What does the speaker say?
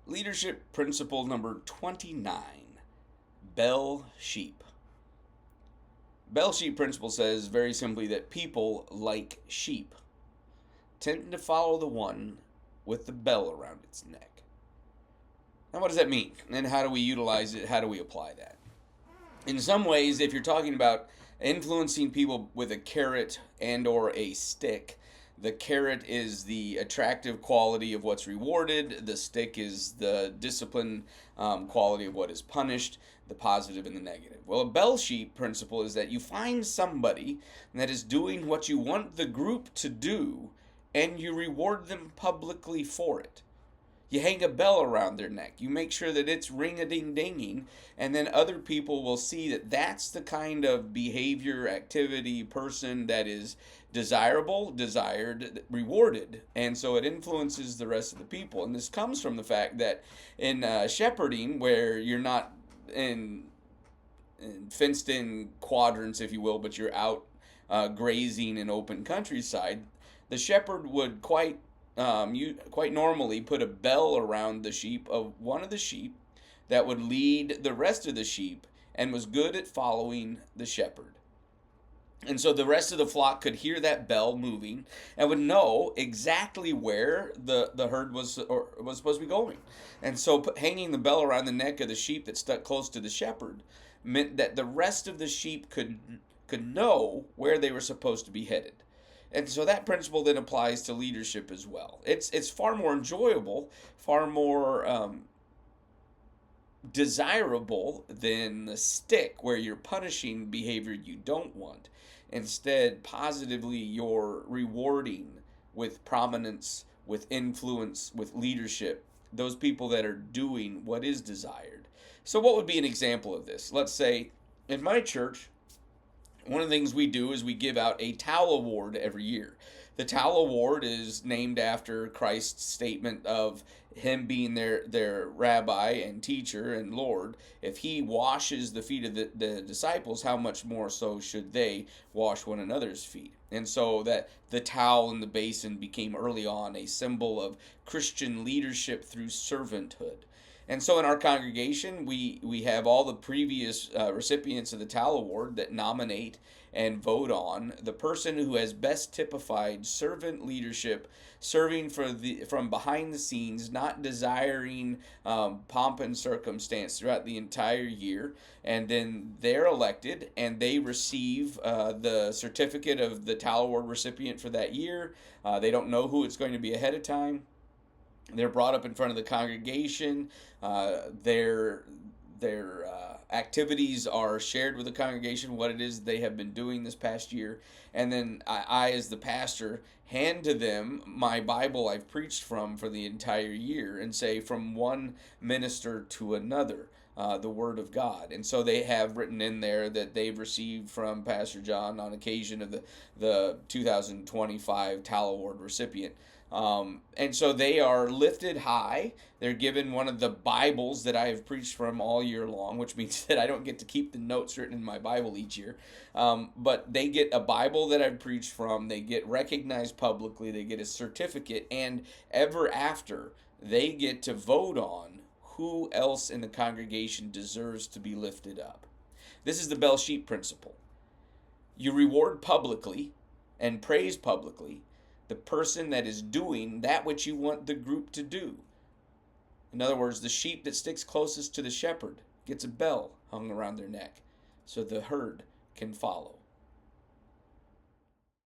Leadership principle number 29, Bell Sheep. Bell Sheep principle says very simply that people, like sheep, tend to follow the one with the bell around its neck. Now, what does that mean? And how do we utilize it? How do we apply that? In some ways, if you're talking about influencing people with a carrot and or a stick, the carrot is the attractive quality of what's rewarded. The stick is the discipline quality of what is punished, the positive and the negative. Well, a bell sheep principle is that you find somebody that is doing what you want the group to do, and you reward them publicly for it. You hang a bell around their neck. You make sure that it's ring-a-ding-dinging, and then other people will see that that's the kind of behavior, activity, person that is desirable, desired, rewarded. And so it influences the rest of the people. And this comes from the fact that in shepherding, where you're not in fenced-in quadrants, if you will, but you're out grazing in open countryside, the shepherd would you quite normally put a bell around the sheep of one of the sheep that would lead the rest of the sheep and was good at following the shepherd. And so the rest of the flock could hear that bell moving and would know exactly where the herd was supposed to be going. And so hanging the bell around the neck of the sheep that stuck close to the shepherd meant that the rest of the sheep could know where they were supposed to be headed. And so that principle then applies to leadership as well. It's far more enjoyable, far more desirable than the stick where you're punishing behavior you don't want. Instead, positively, you're rewarding with prominence, with influence, with leadership, those people that are doing what is desired. So, what would be an example of this? Let's say in my church, one of the things we do is we give out a Towel Award every year. The Towel Award is named after Christ's statement of him being their rabbi and teacher and Lord. If he washes the feet of the disciples, how much more so should they wash one another's feet? And so that the towel and the basin became early on a symbol of Christian leadership through servanthood. And so in our congregation, we have all the previous recipients of the Towel Award that nominate and vote on the person who has best typified servant leadership, serving from behind the scenes, not desiring pomp and circumstance throughout the entire year. And then they're elected and they receive the certificate of the Towel Award recipient for that year. They don't know who it's going to be ahead of time. They're brought up in front of the congregation. Their activities are shared with the congregation, what it is they have been doing this past year. And then as the pastor, hand to them my Bible I've preached from for the entire year and say, from one minister to another, the Word of God. And so they have written in there that they've received from Pastor John on occasion of the 2025 Towel Award recipient. And so they are lifted high. They're given one of the Bibles that I have preached from all year long, which means that I don't get to keep the notes written in my Bible each year. But they get a Bible that I've preached from. They get recognized publicly. They get a certificate. And ever after, they get to vote on who else in the congregation deserves to be lifted up. This is the bell sheep principle. You reward publicly and praise publicly the person that is doing that which you want the group to do. In other words, the sheep that sticks closest to the shepherd gets a bell hung around their neck so the herd can follow.